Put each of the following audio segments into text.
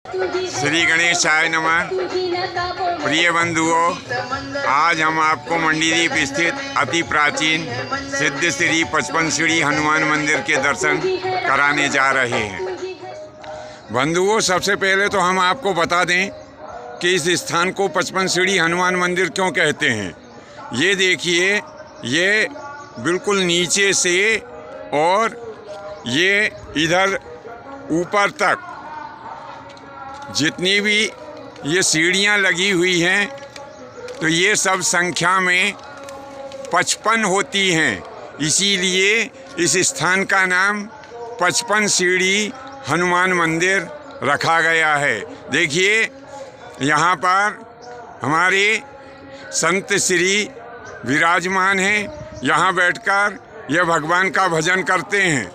श्री गणेशाय नमः। प्रिय बंधुओं, आज हम आपको मंडीदीप स्थित अति प्राचीन सिद्ध श्री 55 सीढ़ी हनुमान मंदिर के दर्शन कराने जा रहे हैं। बंधुओं, सबसे पहले तो हम आपको बता दें कि इस स्थान को 55 सीढ़ी हनुमान मंदिर क्यों कहते हैं। ये देखिए, ये बिल्कुल नीचे से और ये इधर ऊपर तक जितनी भी ये सीढ़ियाँ लगी हुई हैं, तो ये सब संख्या में 55 होती हैं। इसीलिए इस स्थान का नाम 55 सीढ़ी हनुमान मंदिर रखा गया है। देखिए, यहाँ पर हमारे संत श्री विराजमान हैं। यहाँ बैठकर यह भगवान का भजन करते हैं।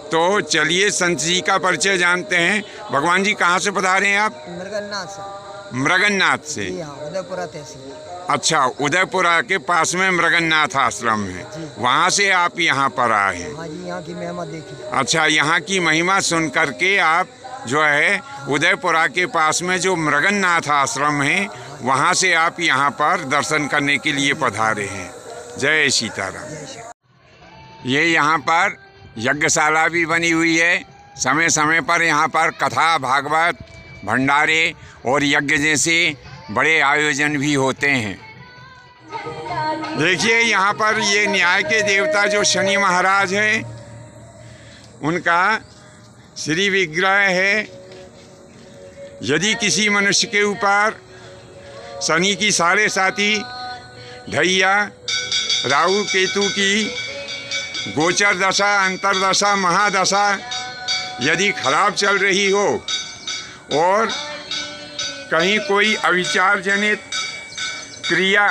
तो चलिए संत जी का परिचय जानते हैं। भगवान जी कहाँ से पधारे हैं आप? मृगन्नाथ से। मृगन्नाथ से? उदयपुरा तहसील। अच्छा, उदयपुरा के पास में मृगन्नाथ आश्रम है, वहाँ से आप यहाँ पर आए हैं? हाँ जी, यहाँ की महिमा देखी। अच्छा, यहाँ की महिमा सुन करके आप जो है उदयपुरा के पास में जो मृगन्नाथ आश्रम है, वहाँ से आप यहाँ पर दर्शन करने के लिए पधारे हैं। जय सीताराम। ये यहाँ पर यज्ञशाला भी बनी हुई है। समय समय पर यहाँ पर कथा, भागवत, भंडारे और यज्ञ जैसे बड़े आयोजन भी होते हैं। देखिए, यहाँ पर ये न्याय के देवता जो शनि महाराज हैं, उनका श्री विग्रह है। यदि किसी मनुष्य के ऊपर शनि की साढ़े साती, ढैया, राहु केतु की गोचर दशा, अंतरदशा, महादशा यदि खराब चल रही हो और कहीं कोई अविचार जनित क्रिया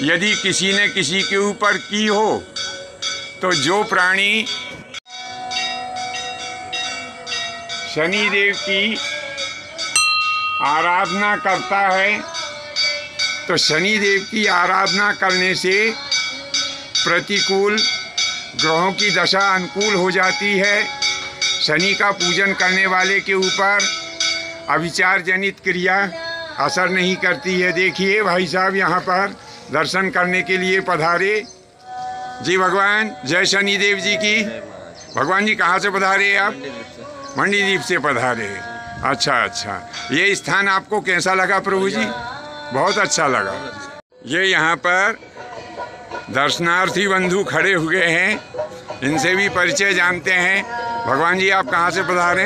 यदि किसी ने किसी के ऊपर की हो, तो जो प्राणी शनि देव की आराधना करता है, तो शनि देव की आराधना करने से प्रतिकूल ग्रहों की दशा अनुकूल हो जाती है। शनि का पूजन करने वाले के ऊपर अविचार जनित क्रिया असर नहीं करती है। देखिए भाई साहब यहाँ पर दर्शन करने के लिए पधारे। जी भगवान, जय शनि देव जी की। भगवान जी कहाँ से पधारे आप? मंडीदीप से पधारे। अच्छा, ये स्थान आपको कैसा लगा प्रभु जी? बहुत अच्छा लगा। ये यहाँ पर दर्शनार्थी बंधु खड़े हुए हैं, इनसे भी परिचय जानते हैं। भगवान जी, आप कहाँ से पधारे?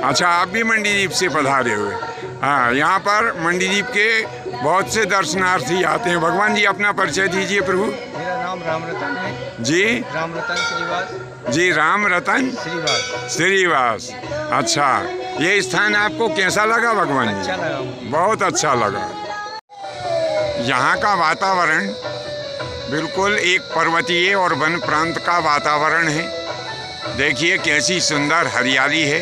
अच्छा, आप भी मंडीदीप से पधारे हुए। हाँ, यहाँ पर मंडीदीप के बहुत से दर्शनार्थी आते हैं। भगवान जी, अपना परिचय दीजिए प्रभु। मेरा नाम राम रतन है जी। राम रतन श्रीवास जी, राम रतन श्रीवास। अच्छा, ये स्थान आपको कैसा लगा भगवान जी? अच्छा लगा मुझे। बहुत अच्छा लगा। यहाँ का वातावरण बिल्कुल एक पर्वतीय और वन प्रांत का वातावरण है। देखिए कैसी सुंदर हरियाली है।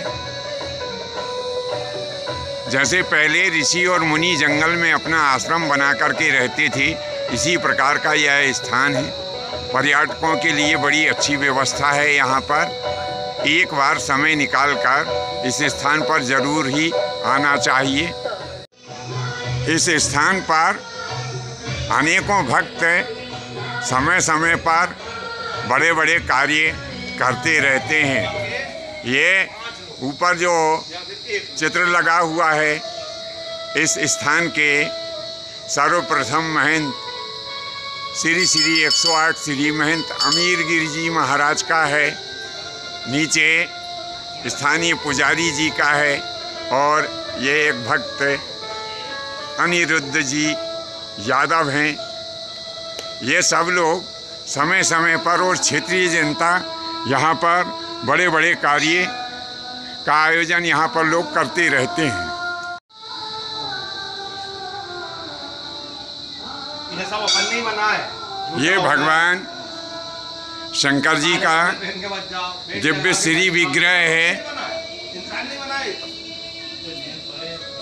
जैसे पहले ऋषि और मुनि जंगल में अपना आश्रम बना करके रहते थे, इसी प्रकार का यह स्थान है। पर्यटकों के लिए बड़ी अच्छी व्यवस्था है यहाँ पर। एक बार समय निकालकर इस स्थान पर जरूर ही आना चाहिए। इस स्थान पर अनेकों भक्त समय समय पर बड़े बड़े कार्य करते रहते हैं। ये ऊपर जो चित्र लगा हुआ है, इस स्थान के सर्वप्रथम महंत श्री 108 श्री महंत अमीर गिरि जी महाराज का है। नीचे स्थानीय पुजारी जी का है और ये एक भक्त अनिरुद्ध जी यादव हैं। ये सब लोग समय समय पर और क्षेत्रीय जनता यहाँ पर बड़े बड़े कार्य का आयोजन यहाँ पर लोग करते रहते हैं। ये सब अपन नहीं बना है। ये भगवान शंकर जी का दिव्य श्री विग्रह है।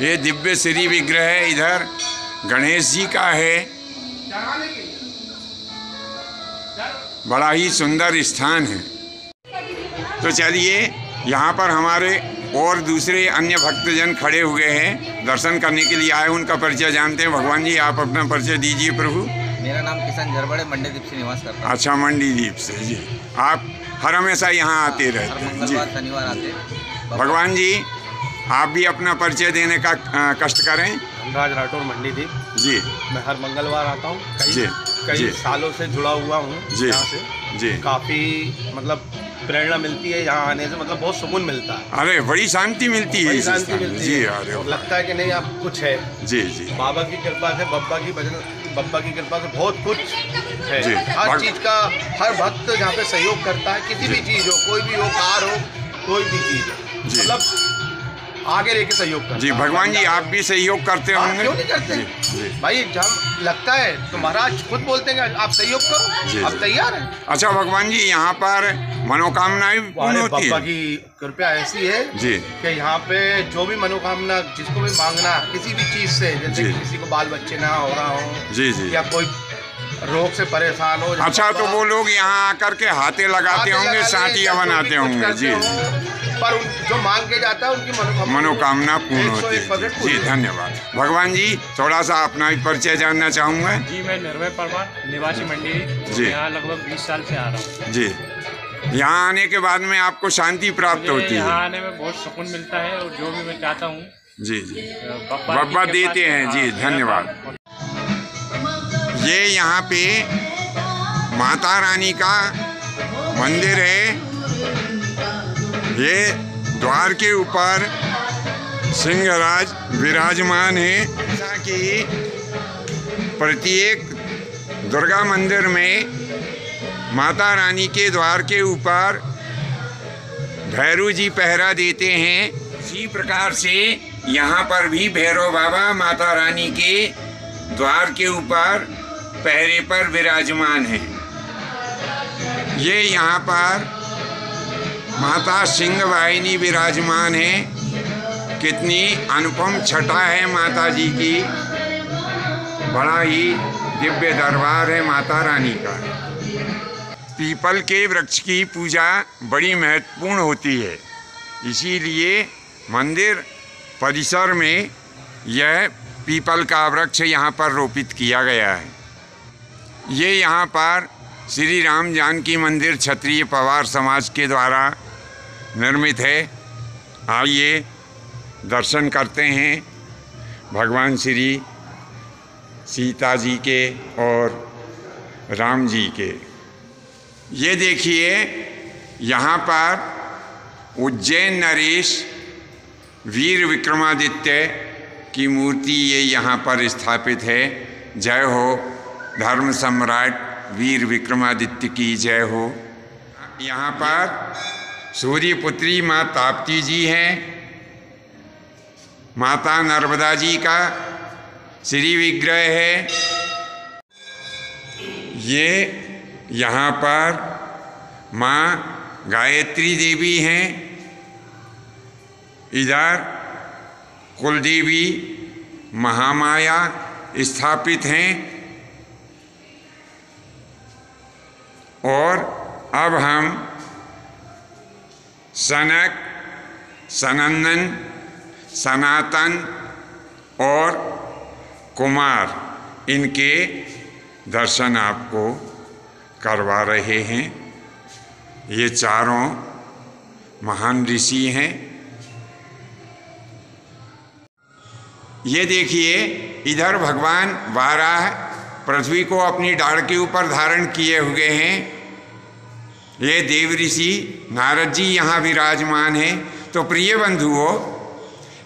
ये दिव्य श्री विग्रह है। इधर गणेश जी का है। बड़ा ही सुंदर स्थान है। तो चलिए, यहाँ पर हमारे और दूसरे अन्य भक्तजन खड़े हुए हैं, दर्शन करने के लिए आए, उनका परिचय जानते हैं। भगवान जी, आप अपना परिचय दीजिए प्रभु। मेरा नाम किशन झरबड़े, मंडीदीप से निवास करता हूँ। अच्छा, मंडीदीप से जी। आप हर हमेशा यहाँ आते रहते हर हैं जी। मंगलवार शनिवार आते हैं। भगवान जी, आप भी अपना परिचय देने का कष्ट करें। धनराज राठौर, मंडीदीप जी मैं हर मंगलवार आता हूँ। जी कई जी सालों से जुड़ा हुआ हूँ जी यहाँ से। जी। काफ़ी मतलब प्रेरणा मिलती है यहाँ आने से, मतलब बहुत सुकून मिलता है, अरे बड़ी शांति मिलती है बड़ी इस शांति स्थान में। मिलती जी, है अरे और लगता है कि नहीं अब कुछ है। जी जी। बाबा की कृपा से, बब्बा की कृपा से बहुत कुछ है। जी। हर चीज़ का हर भक्त जहाँ पे सहयोग करता है, किसी भी चीज़ हो, कोई भी हो, कार हो, कोई भी चीज़ हो, जी। मतलब आगे लेके सहयोग करता जी। है। भगवान जी, आप भी सहयोग करते हाँ, होंगे। क्यों नहीं करते? जी जी। भाई जब लगता है तो महाराज खुद बोलते हैं कि आप सहयोग जी, करो, आप जी। तैयार हैं। अच्छा भगवान जी, यहाँ पर मनोकामनाएं भी पूर्ण अरे होती बाबा है। की कृपा ऐसी है जी कि यहाँ पे जो भी मनोकामना जिसको भी मांगना किसी भी चीज से, जैसे जी। कि किसी को बाल बच्चे ना हो रहा हो जी जी। या कोई रोग से परेशान हो, जैसे अच्छा, तो बाबा वो लोग यहाँ आकर के हाथे लगाते हाथे होंगे, लगा ले, साथियाँ या जो भी बनाते कुछ होंगे। करते जी हो, जी। पर जो मांग के जाता है उनकी मनोकामना पूर्ण होती 101% है। पूरी जी, होती है। धन्यवाद। भगवान जी, थोड़ा सा अपना भी परिचय जानना चाहूँगा। जी, मैं निर्भय परमार, निवासी मंडी, जी। यहाँ लगभग 20 साल से आ रहा हूँ। जी। यहाँ आने के बाद में आपको शांति प्राप्त होती मुझे यहाँ है। आने में बहुत सुकून मिलता है और जो भी मैं चाहता हूँ जी जी। बब्बा बब्बा की देते कृपा हैं। से- जी, हाँ, धन्यवाद। ये यहाँ पे माता रानी का मंदिर है। ये द्वार के ऊपर सिंहराज विराजमान है। जैसा कि प्रत्येक दुर्गा मंदिर में माता रानी के द्वार के ऊपर भैरव जी पहरा देते हैं, इसी प्रकार से यहाँ पर भी भैरव बाबा माता रानी के द्वार के ऊपर पहरे पर विराजमान है। ये यहाँ पर माता सिंह वाहिनी विराजमान है। कितनी अनुपम छटा है माता जी की, बड़ा ही दिव्य दरबार है माता रानी का। पीपल के वृक्ष की पूजा बड़ी महत्वपूर्ण होती है, इसीलिए मंदिर परिसर में यह पीपल का वृक्ष यहाँ पर रोपित किया गया है। ये यहाँ पर श्री राम जानकी मंदिर क्षत्रिय पवार समाज के द्वारा निर्मित है। आइए दर्शन करते हैं भगवान श्री सीता जी के और राम जी के। ये देखिए, यहाँ पर उज्जैन नरेश वीर विक्रमादित्य की मूर्ति ये यहाँ पर स्थापित है। जय हो धर्म सम्राट वीर विक्रमादित्य की जय हो। यहाँ पर सूर्यपुत्री माँ ताप्ती जी हैं। माता नर्मदा जी का श्री विग्रह है। ये यहाँ पर माँ गायत्री देवी हैं। इधर कुलदेवी महामाया स्थापित हैं। और अब हम सनक, सनंदन, सनातन और कुमार इनके दर्शन आपको करवा रहे हैं। ये चारों महान ऋषि हैं। ये देखिए, इधर भगवान वाराह पृथ्वी को अपनी डाढ़ के ऊपर धारण किए हुए हैं। ये देव ऋषि नारद जी यहाँ विराजमान हैं। तो प्रिय बंधुओं,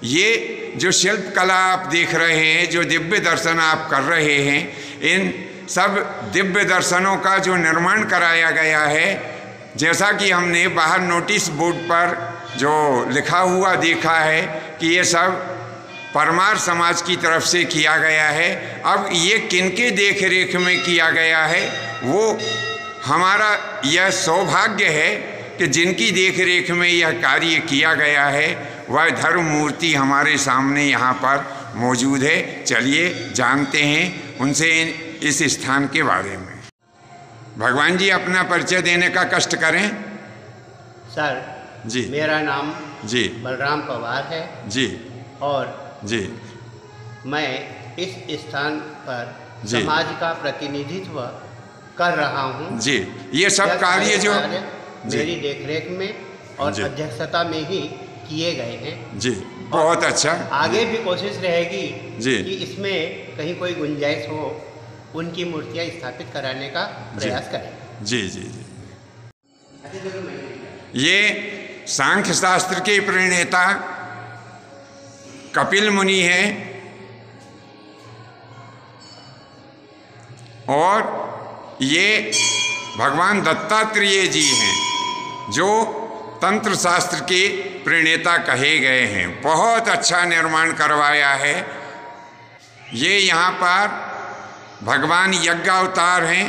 ये जो शिल्प कला आप देख रहे हैं, जो दिव्य दर्शन आप कर रहे हैं, इन सब दिव्य दर्शनों का जो निर्माण कराया गया है, जैसा कि हमने बाहर नोटिस बोर्ड पर जो लिखा हुआ देखा है कि ये सब परमार समाज की तरफ से किया गया है। अब ये किनके देख रेख में किया गया है, वो हमारा यह सौभाग्य है कि जिनकी देख रेख में यह कार्य किया गया है, वह धर्म मूर्ति हमारे सामने यहाँ पर मौजूद है। चलिए जानते हैं उनसे इस स्थान के बारे में। भगवान जी, अपना परिचय देने का कष्ट करें। सर, जी। मेरा नाम जी बलराम पवार है जी और जी मैं इस स्थान पर जी। समाज का प्रतिनिधित्व कर रहा हूँ। जी। ये सब यह कार्य जो कार्य जी मेरी देखरेख में और जी। अध्यक्षता में ही किए गए हैं। जी, बहुत अच्छा। आगे भी कोशिश रहेगी जी। कि इसमें कहीं कोई गुंजाइश हो, उनकी मूर्तियाँ स्थापित कराने का प्रयास करें। जी जी जी। ये सांख्य शास्त्र के प्रणेता कपिल मुनि हैं और ये भगवान दत्तात्रेय जी हैं जो तंत्र शास्त्र के प्रणेता कहे गए हैं। बहुत अच्छा निर्माण करवाया है। ये यहाँ पर भगवान यज्ञ अवतार हैं,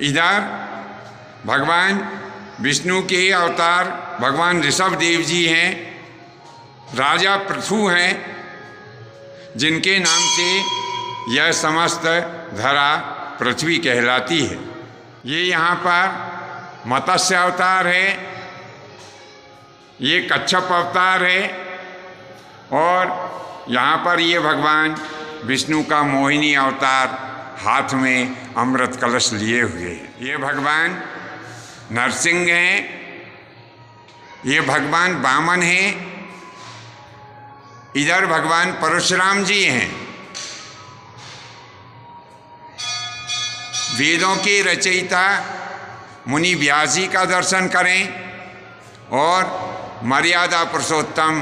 इधर भगवान विष्णु के अवतार भगवान ऋषभ देव जी हैं, राजा पृथु हैं जिनके नाम से यह समस्त धरा पृथ्वी कहलाती है। ये यहाँ पर मत्स्य अवतार है, ये कच्छप अवतार है और यहाँ पर ये भगवान विष्णु का मोहिनी अवतार हाथ में अमृत कलश लिए हुए हैं। ये भगवान नरसिंह हैं, ये भगवान वामन हैं, इधर भगवान परशुराम जी हैं। वेदों के रचयिता मुनि व्यास जी का दर्शन करें और मर्यादा पुरुषोत्तम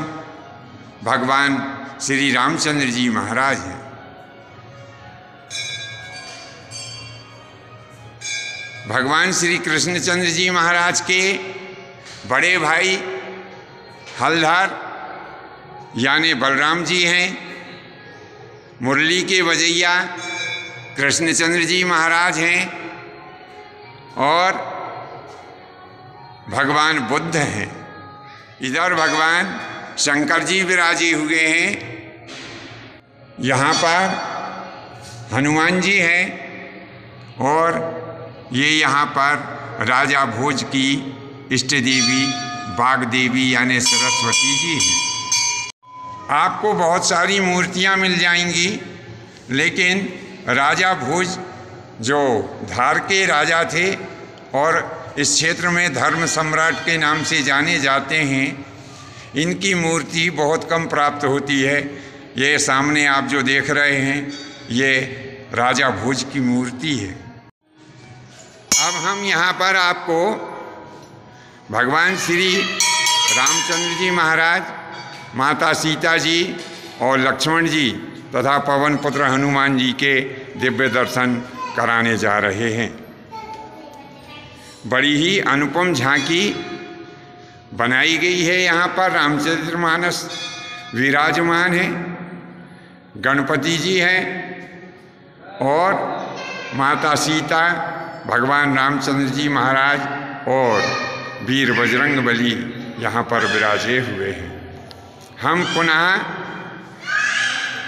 भगवान श्री रामचंद्र जी महाराज हैं। भगवान श्री कृष्णचंद्र जी महाराज के बड़े भाई हलधर यानी बलराम जी हैं। मुरली के वजैया कृष्णचंद्र जी महाराज हैं और भगवान बुद्ध हैं। इधर भगवान शंकर जी विराजे हुए हैं। यहाँ पर हनुमान जी हैं और ये यहाँ पर राजा भोज की इष्ट देवी बाग देवी यानी सरस्वती जी हैं। आपको बहुत सारी मूर्तियाँ मिल जाएंगी, लेकिन राजा भोज जो धार के राजा थे और इस क्षेत्र में धर्म सम्राट के नाम से जाने जाते हैं, इनकी मूर्ति बहुत कम प्राप्त होती है। ये सामने आप जो देख रहे हैं ये राजा भोज की मूर्ति है। अब हम यहाँ पर आपको भगवान श्री रामचंद्र जी महाराज, माता सीता जी और लक्ष्मण जी तथा पवन पुत्र हनुमान जी के दिव्य दर्शन कराने जा रहे हैं। बड़ी ही अनुपम झांकी बनाई गई है। यहाँ पर रामचरितमानस विराजमान है, गणपति जी हैं और माता सीता, भगवान रामचंद्र जी महाराज और वीर बजरंगबली यहाँ पर विराजे हुए हैं। हम पुनः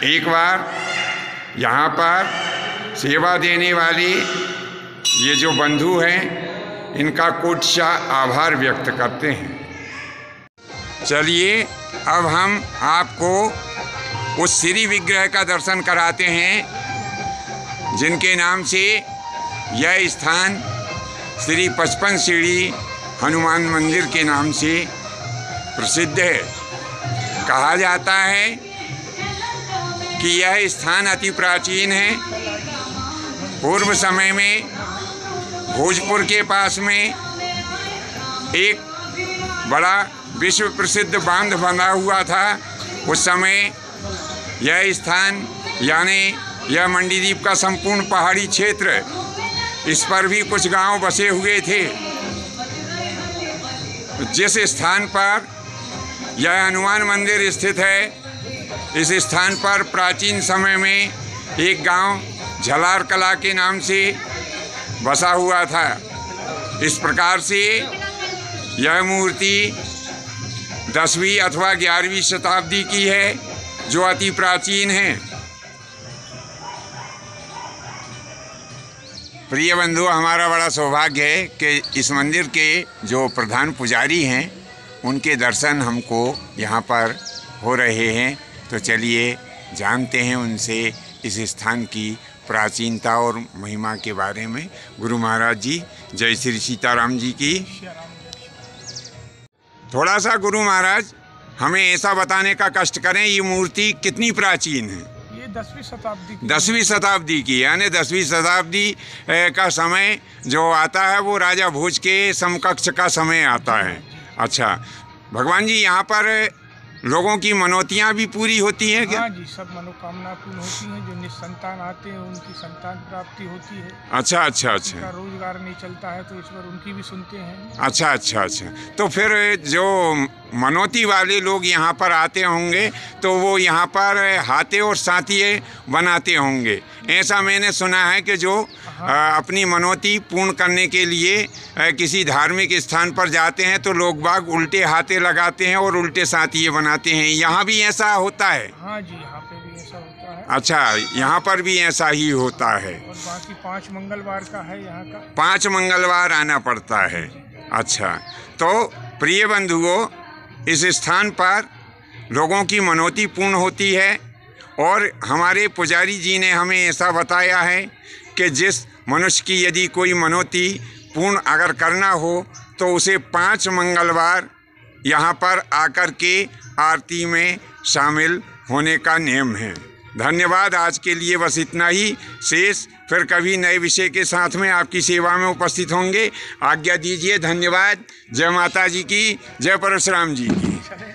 एक बार यहाँ पर सेवा देने वाले ये जो बंधु हैं इनका कोटशा आभार व्यक्त करते हैं। चलिए अब हम आपको उस श्री विग्रह का दर्शन कराते हैं जिनके नाम से यह स्थान श्री 55 सीढ़ी हनुमान मंदिर के नाम से प्रसिद्ध है। कहा जाता है कि यह स्थान अति प्राचीन है। पूर्व समय में भोजपुर के पास में एक बड़ा विश्व प्रसिद्ध बांध बना हुआ था। उस समय यह स्थान यानी यह मंडीदीप का संपूर्ण पहाड़ी क्षेत्र, इस पर भी कुछ गांव बसे हुए थे। जिस स्थान पर यह हनुमान मंदिर स्थित है, इस स्थान पर प्राचीन समय में एक गांव झलार कला के नाम से बसा हुआ था। इस प्रकार से यह मूर्ति 10वीं अथवा 11वीं शताब्दी की है, जो अति प्राचीन है। प्रिय बंधु, हमारा बड़ा सौभाग्य है कि इस मंदिर के जो प्रधान पुजारी हैं उनके दर्शन हमको यहाँ पर हो रहे हैं। तो चलिए जानते हैं उनसे इस स्थान की प्राचीनता और महिमा के बारे में। गुरु महाराज जी, जय श्री सीताराम जी की। थोड़ा सा गुरु महाराज हमें ऐसा बताने का कष्ट करें, ये मूर्ति कितनी प्राचीन है? ये 10वीं शताब्दी की 10वीं शताब्दी की, यानी 10वीं शताब्दी का समय जो आता है वो राजा भोज के समकक्ष का समय आता है। अच्छा भगवान जी, यहाँ पर लोगों की मनौतियाँ भी पूरी होती हैं क्या? हाँ जी, सब मनोकामना पूर्ण होती हैं। जो निसंतान आते हैं उनकी संतान प्राप्ति होती है। अच्छा अच्छा अच्छा। उनका रोजगार नहीं चलता है तो ईश्वर उनकी भी सुनते हैं। अच्छा अच्छा अच्छा। तो फिर जो मनौती वाले लोग यहाँ पर आते होंगे तो वो यहाँ पर हाथे और साथिये बनाते होंगे, ऐसा मैंने सुना है कि जो अपनी मनौती पूर्ण करने के लिए किसी धार्मिक स्थान पर जाते हैं तो लोग बाग उल्टे हाथे लगाते हैं और उल्टे साथिये बनाते हैं। यहाँ भी ऐसा होता है? हाँ जी, यहाँ पे भी ऐसा होता है। अच्छा, यहाँ पर भी ऐसा ही होता है। और बाकी 5 मंगलवार का है यहाँ का। 5 मंगलवार आना पड़ता है। अच्छा, तो प्रिय बंधुओं, इस स्थान पर लोगों की मनौती पूर्ण होती है और हमारे पुजारी जी ने हमें ऐसा बताया है कि जिस मनुष्य की यदि कोई मनौती पूर्ण अगर करना हो तो उसे 5 मंगलवार यहाँ पर आकर के आरती में शामिल होने का नियम है। धन्यवाद, आज के लिए बस इतना ही। शेष फिर कभी नए विषय के साथ में आपकी सेवा में उपस्थित होंगे। आज्ञा दीजिए। धन्यवाद। जय माता जी की, जय परशुराम जी की।